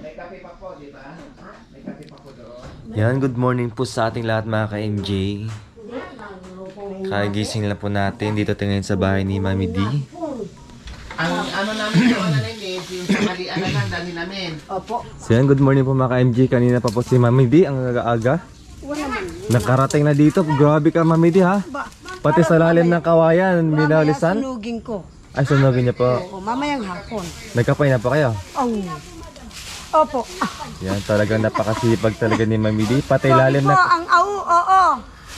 May kape pa po, di ba? May kape pa po doon. Yan, good morning po sa ating lahat mga ka-MJ. Kagising lang po natin dito tingin sa bahay ni Mami D. Ang ano namin yung ano namin, yung samalian na lang dami namin. Opo. So yan, good morning po mga ka-MJ. Kanina pa po si Mami D, ang aga-aga. Nakarating na dito. Grabe ka Mami D ha. Pati sa lalim ng kawayan, minalisan. Sunugin ko. Ay, sunugin niya po. Oo, mamayang hapon. Nagkapay na po kayo. Opo. Yan, talagang napakasipag talaga ni Mami D. Pati lalim Po, na, ang oo.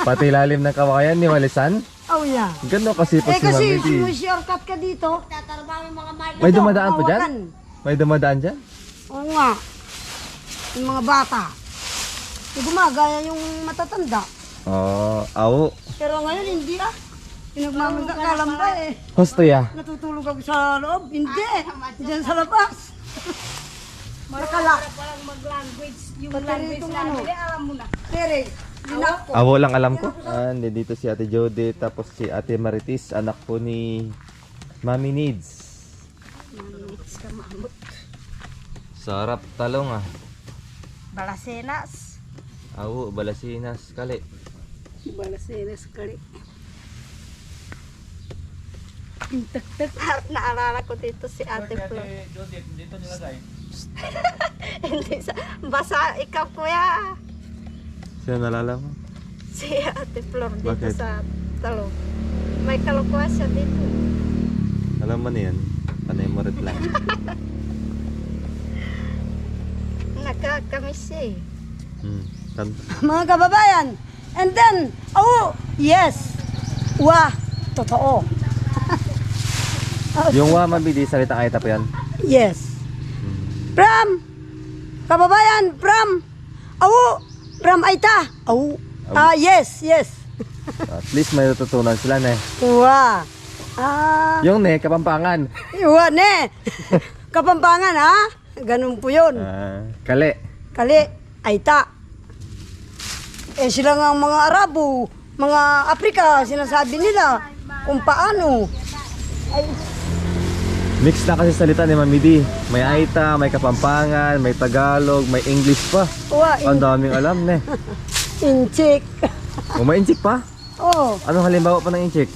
pati lalim ng kawayan ni Walisan. Oh, yeah. Gano'n kasipag si Kasi Mami D. shortcut ka dito. May dumadaan po dyan? Hawakan. May dumadaan dyan? Oo nga. Yung mga bata. Yung gumagaya yung matatanda. Oo, awo. Pero ngayon hindi ah. Pinagmamagda kalamba eh. Hosto ya. Natutulog ako sa loob. Hindi. Diyan sa labas. Makala. Parang mag-language, yung Pati language itong namin, ano. alam mo na. Tere. Linak ko. Awo lang alam ko. Dito si Ate Jody, tapos si Ate Maritis, anak po ni Mami Needs. Sarap talong ah. Balasenas. Awo, balasinas, kali. Balasenas kali. Naalala ko dito si Ate Flo. Dito nilagay. Hindi sa basa ikaw kuya. Sino nalala mo? Si Ate Flor dito Bakit? sa talo. May kalukuha siya dito. Alam mo na yan. Panay mo rin lang. Nakakamiss siya eh. Mga kababayan. And then, yes. Wah, totoo. Yung wa Mami D, salita kahit po yan. Yes. From, kababayan, from Aita. Yes. At least may natutunan sila na eh. Wah. Yung ne, Kapampangan. Wah, ne. Kapampangan, ha? Ganun po yun. Kali. Kali, Aita. Sila nga mga Arabo, mga Afrika, sinasabi nila kung paano. Mix na kasi salita ni Mami D. May Aita, may Kapampangan, may Tagalog, may English pa. Wah, Ang daming alam ne. inchik. O may inchik pa? Oh, Anong halimbawa pa ng inchik?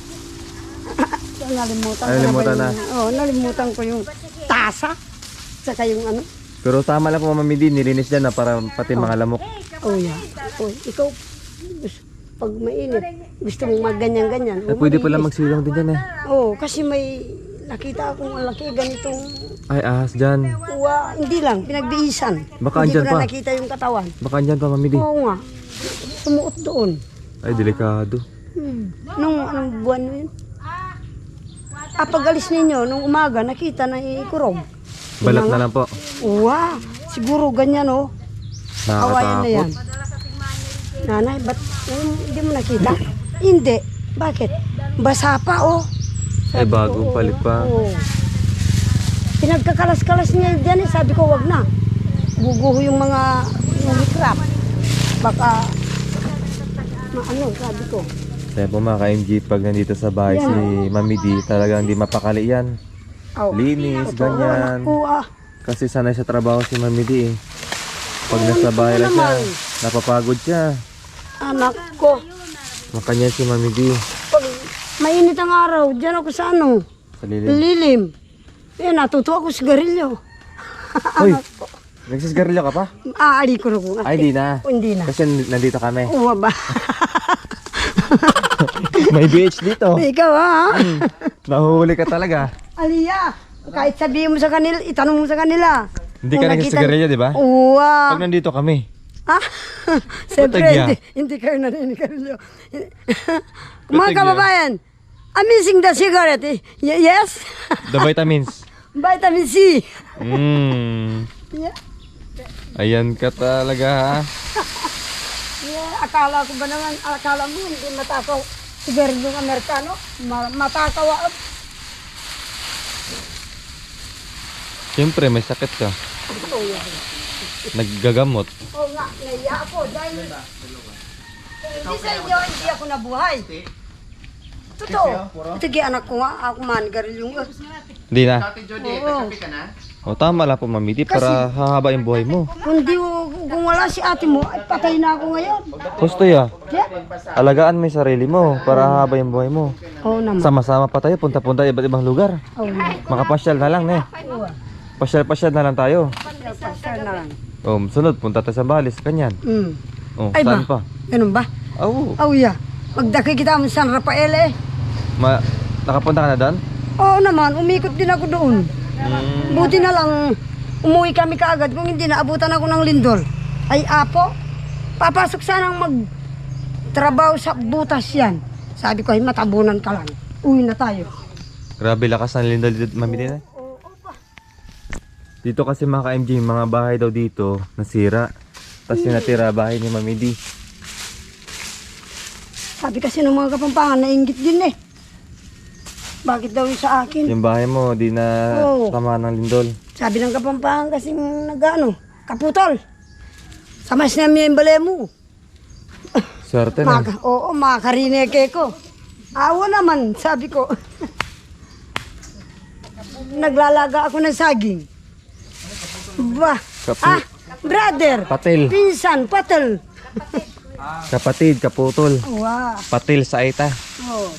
nalimutan Nalimutan na. Nalimutan ko yung tasa. Saka yung ano. Pero tama lang po Mami D, nilinis dyan na para pati mga lamok. Oh, yeah. Oh, ikaw, pag mainit, gusto mong magganyan-ganyan. Pwede pala magsilong din dyan eh. Oo, kasi may nakita akong laki ganitong, Ay, ahas dyan. hindi lang, pinagbiisan. Baka Hindi andyan ko na pa. nakita yung katawan. Baka andyan pa Mami D. Oo nga, sumuot doon. Ay, delikado. Anong buwan mo yun? Pag-alis ninyo, nung umaga, nakita na ikurog. Balat na lang po. Wow, siguro ganyan oh. Awayan na yan. Nakakatakot. Nanay, ba't hindi mo nakita? Hindi. Bakit? Basa pa oh. Ay, bagong palit pa. Oo. Pinagkakalas-kalas niya dyan eh. Sabi ko, wag na. Guguho yung mga hikrap. Baka, sabi ko. Kaya po mga ka-MG, pag nandito sa bahay si Mami D, talagang hindi mapakali yan. Linis, ganyan. Kasi sanay sa trabaho si Mami D eh. Pag nasa bahay lang siya, napapagod siya. Anak ko. Makanya si Mami D. Pag mainit ang araw, dyan ako sa ano, Sa lilim. lilim. Natuto ako sigarilyo. Uy, nagsisgarilyo ka pa? Aali ko na ko. Ay, hindi na. Hindi na. Kasi nandito kami. Uwa ba? May BH dito. Ikaw ha? Nahuhuli ka talaga. Aliya, kahit sabihin mo sa kanila, itanong mo sa kanila. Hindi ka Kung nakita- nagsisigarilyo, di ba? Uwa. Pag nandito kami. Siyempre, Batagya. hindi kayo naninigarilyo. Mga Batagya. kababayan, amazing the cigarette. Yes? The vitamins. Vitamin C. Yeah. Ayan ka talaga ha. Akala ko ba naman, akala mo hindi matakaw sigarilyo ng Amerikano? Matakaw ako. Siyempre, may sakit ka. Naggagamot. Oo nga, naiya ako dahil hindi sa inyo, hindi ako nabuhay. Totoo. Ito anak ko nga, ako manigarilyo nga. Hindi na. Ate Jody, may kape ka na? O tama lang po Mami D para hahaba yung buhay mo. Kung wala si ate mo, ay patay na ako ngayon. Gusto ya. Kaya? Alagaan mo yung sarili mo para hahaba yung buhay mo. Oo naman. Sama-sama pa tayo, punta-punta iba't ibang lugar. Oo naman. Makapasyal na lang Pasyal-pasyal na lang tayo. Pasal na lang. Sunod, punta tayo sa Balis, kanyan. Ay Saan ba? pa? Ganun ba? Oo. Ya. Magdaki kita mo San Rafael eh. Nakapunta ka na doon? Oo naman, umikot din ako doon. Buti na lang, umuwi kami kaagad. Kung hindi, naabutan ako ng lindol. Ay apo, papasok sanang magtrabaho sa butas yan. Sabi ko, ay matabunan ka lang. Uwi na tayo. Grabe lakas ng lindol dito, Mami D. Dito kasi mga ka-MJ, mga bahay daw dito nasira. Tapos yung natira bahay ni Mami D. Sabi kasi ng mga Kapampangan, nainggit din eh. Bakit daw yung sa akin? Yung bahay mo, di na tama ng lindol. Sabi ng Kapampangan kasi kaputol. Sa mas namin yung bale mo. Swerte na. Oo, makarineke ko. Awa naman, sabi ko. Naglalaga ako ng saging. Bah. Brother. Patil. Pinsan, patil. Kapatid, kaputol. Wow. Patil sa Aita. Oh.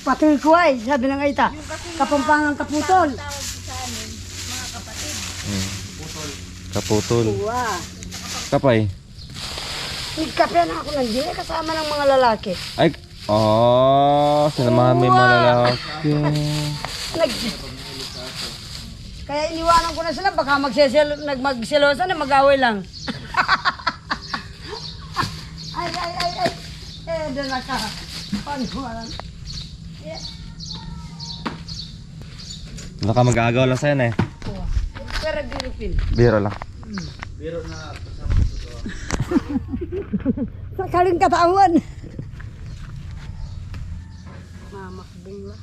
Patil ko ay, sabi ng Aita. Kapampangan kaputol. Kaputol. Wow. Kapay. Nagkape na ako ng dili kasama ng mga lalaki. Ay, sinamahan mo yung mga lalaki. Kaya iniwanan ko na sila, baka magselosa na mag-away lang. ay. Doon na ka. Panuwalan. Baka mag-aagaw lang sa'yo na eh. Pero birupin. Biro lang. Sa kaling katawan. Mamakbong lang.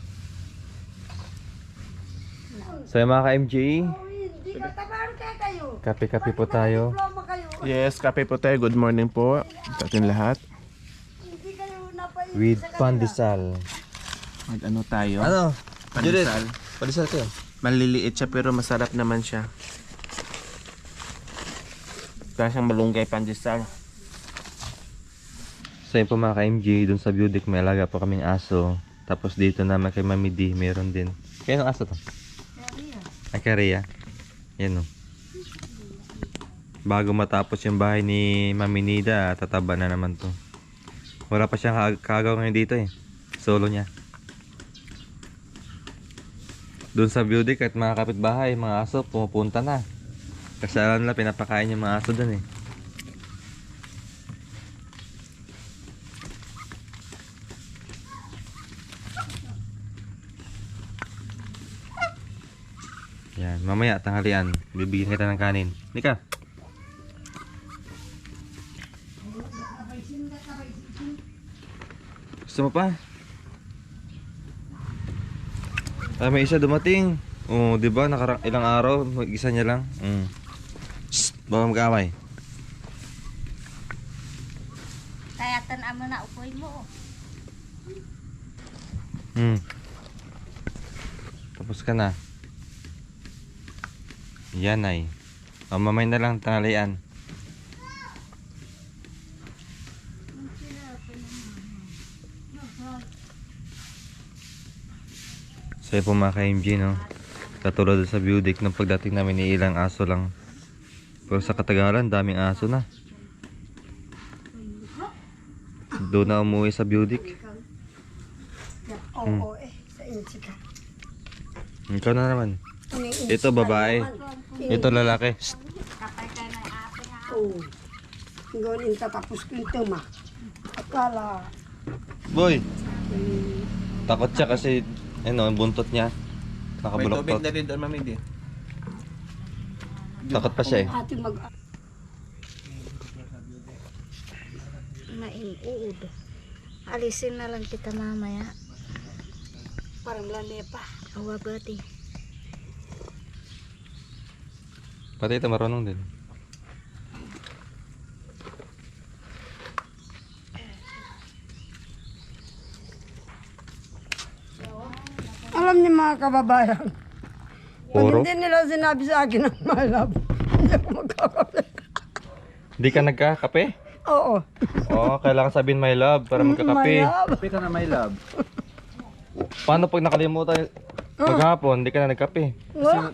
So yung mga ka-MJ, Hindi ka tabahan kayo. kape-kape po tayo. Diploma kayo. Yes, kape po tayo. Good morning po sa ating lahat. Hindi kayo napayin With sa kanila. pandesal. Mag-ano tayo? Ano? Pandesal. Pandesal kayo. Maliliit siya pero masarap naman siya. Kaya siyang malunggay pandesal. So yun po mga ka-MJ, dun sa Beaudic may alaga po kaming aso. Tapos dito naman kay Mami D, meron din. Kaya ng aso to? Ay, Korea. Yan o. Bago matapos yung bahay ni Mami Nida, tataba na naman to. Wala pa siyang kagaw ngayon dito eh. Solo niya. Doon sa Beaudic at mga kapitbahay, mga aso, pumupunta na. Kasi alam nila, pinapakain yung mga aso doon eh. Yan, mamaya tanghalian, bibigyan kita ng kanin. Nika. Gusto mo pa? May isa dumating. Oh, 'di ba? Ilang araw, mag-isa niya lang. Shh, baka mag-away. Kaya tanan mo na upoy mo. Tapos ka na. Yan ay. Mamay na lang tanghalian. So yun po mga ka-MJ, no? Katulad sa Beaudic nung pagdating namin ni ilang aso lang. Pero sa katagalan, daming aso na. Doon na umuwi sa Beaudic. Oo, sa insika. Ikaw na naman. Ito babae. Ito lalaki. Shh. Oo. Gawin tatapos ko ito ma. Akala. Boy! Takot siya kasi ano, buntot niya. May tubig Nakabulok-tot. na rin doon, Mami D. Takot pa siya eh. Ate mag... Mainuud. Alisin na lang kita mamaya. Parang lane pa. Awa bati. Pati ito marunong din. Alam niyo mga kababayan, Pag Puro? hindi nila sinabi sa akin ng my love, hindi ako magkakape. Di ka nagkakape? Oo. Oo, kailangan sabihin my love para My magkakape. love. Kape ka na my love. Paano pag nakalimutan maghapon, di ka na nagkape?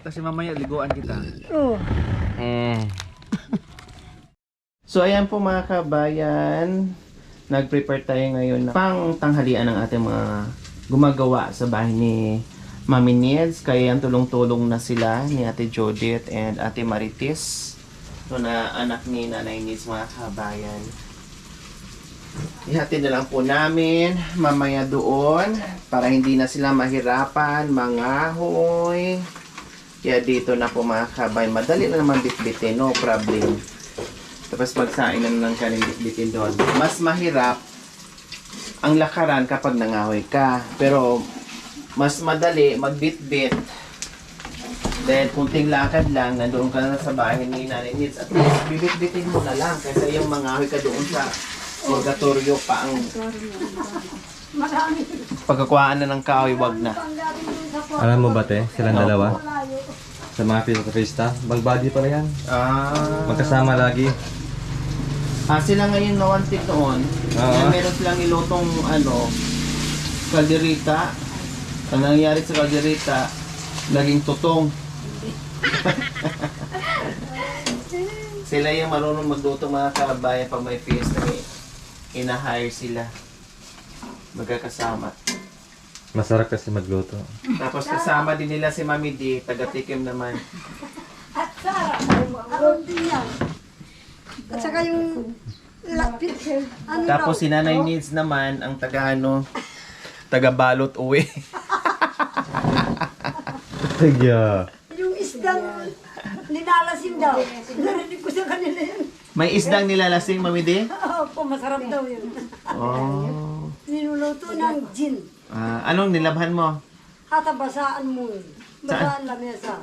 Kasi mamaya liguan kita. Oo. So ayan po mga kabayan, nag-prepare tayo ngayon ng pang tanghalian ng ating mga gumagawa sa bahay ni Mami Nids. Kaya yan tulong-tulong na sila ni Ate Judith and Ate Marites. So na anak ni Nanay Nids mga kabayan. Ihatid na lang po namin mamaya doon para hindi na sila mahirapan, mangahoy. Kaya dito na po mga kabayan. Madali na naman bitbitin, no problem. Tapos magsain na lang ka bitbitin doon. Mas mahirap ang lakaran kapag nangahoy ka. Pero mas madali magbitbit. Dahil kunting lakad lang, nandoon ka na sa bahay ni Nanay Nids. At least bibit-bitin mo na lang kaysa yung mangahoy ka doon sa purgatorio pa ang pagkakuhaan na ng kahoy, wag na. Alam mo ba te, silang dalawa? Sa mga pista, bag-body pala yan. Magkasama lagi. Sila ngayon nawantik noon. Oo. Meron silang ilutong kalderita. Ang nangyari sa kalderita, naging tutong. Sila yung marunong magluto mga kabayan pag may fiesta. Ina-hire sila. Magkakasama. Masarap kasi magluto. Tapos kasama din nila si Mami D, taga-tikim naman. Aron din yan. At saka yung lapit. Ano Tapos daw? si Nanay Nids naman, ang taga-balot uwi. Tagya. Yung isdang linalasin daw. Narinig ko sa kanila yan. May isdang nilalasing, Mami D? Opo, masarap daw yun. Oh. Niluluto ng gin. Anong nilabhan mo? Hata basaan mo yun. Basaan lamesa.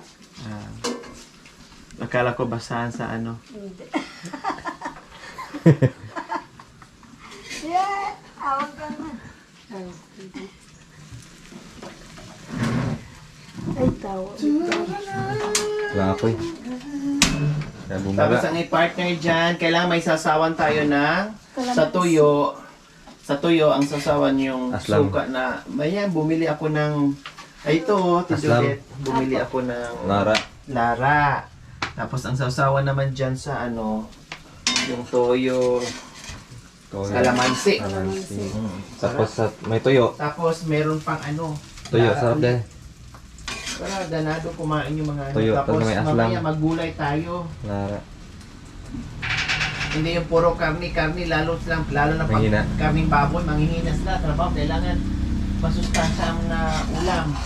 Akala ko basahan sa ano. Hindi. Yeah! Awag ka na. Ay, tawa. Wala ako eh. Kaya Tapos bumaga. ang i-partner dyan, kailangan may sasawan tayo ng sa tuyo. Sa tuyo, ang sasawan yung Aslam. suka na, bayan, bumili ako ng, ay ito, Aslam. Tijudet, bumili ako ng Nara. Lara. Tapos ang sasawan naman dyan sa yung toyo, kalamansi. Tapos may tuyo. Tapos meron pang Tuyo, Lara sarap ulit. din. Para ganado kumain yung mga Tuyo, Tapos tapos may aslam. mamaya maggulay tayo. Nara. Hindi yung puro karni, lalo na pag Mahina. karning baboy, manghihina sila. Trabaho, kailangan masustansya ang ulam.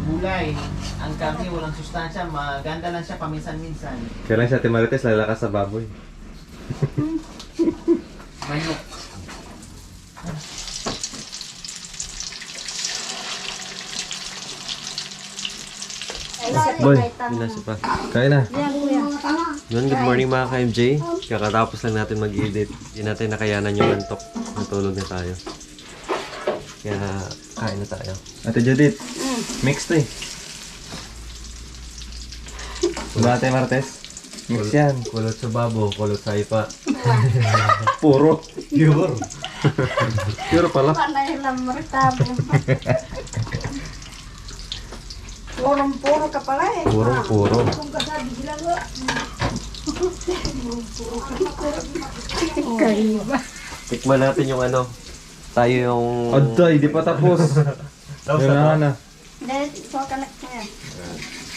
Gulay. Ang karni, walang sustansya. Maganda lang siya paminsan-minsan. Kailan siya Timarites lalakas sa baboy. Manok. Boy, binasi pa. Kaya na. Yun, good morning mga ka-MJ. Kakatapos lang natin mag-edit. Hindi natin nakayanan yung antok. Natulog na tayo. Kaya kain na tayo. Ate Judith, mixed eh. Diba Ate Martes? Mix yan. Kulot sa babo, kulot sa ipa. Puro. Pure. Pure pala. Panay lang martabo. Purong-puro ka pala eh. Puro. Kung kasabi sila nga. Tikman natin yung tayo yung... Aday, di pa tapos. Yan na. Dahil so kanak mo yan.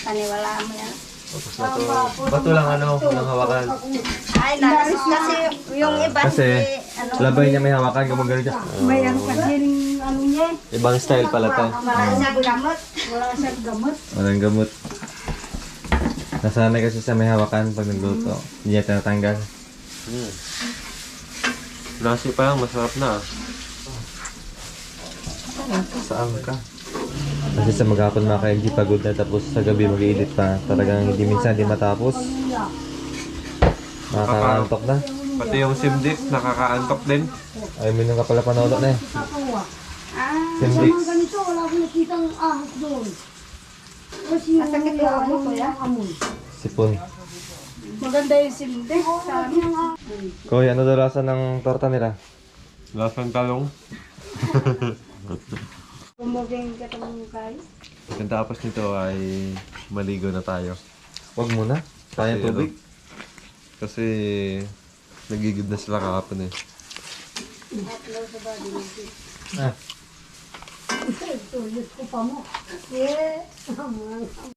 Paniwala mo yan. Tapos na to. Bato lang walang hawakan. Ay, nakas kasi yung iba Kasi, hindi, labay niya may hawakan, gumagano siya. May kasi rin niya. Ibang style pala to. wala siyang gamot. Wala siyang gamot. Walang gamot. Nasanay kasi sa may hawakan pag nagluto. Hindi niya tinatanggal. Nasi pa lang, masarap na. Saan ka? Kasi sa maghapon mga ka-MG pagod na tapos sa gabi mag-edit pa. Talagang hindi minsan di matapos. Nakakaantok na. Pati yung simdik, nakakaantok din. Ay, minum ka pala panolo na eh. Simdix. Ganito, wala akong nakitang ahas doon. Masakit ka ako, kuya? Sipon. Maganda yung silde. Koy, ano daw lasa ng torta nila? Lasang talong. Kumuging ka itong kayo. Pagkatapos nito ay maligo na tayo. Huwag muna. Sayang tubig. Kasi nagigib na sila kahapon eh. Ah. Tulad ko pa mo. Yeah.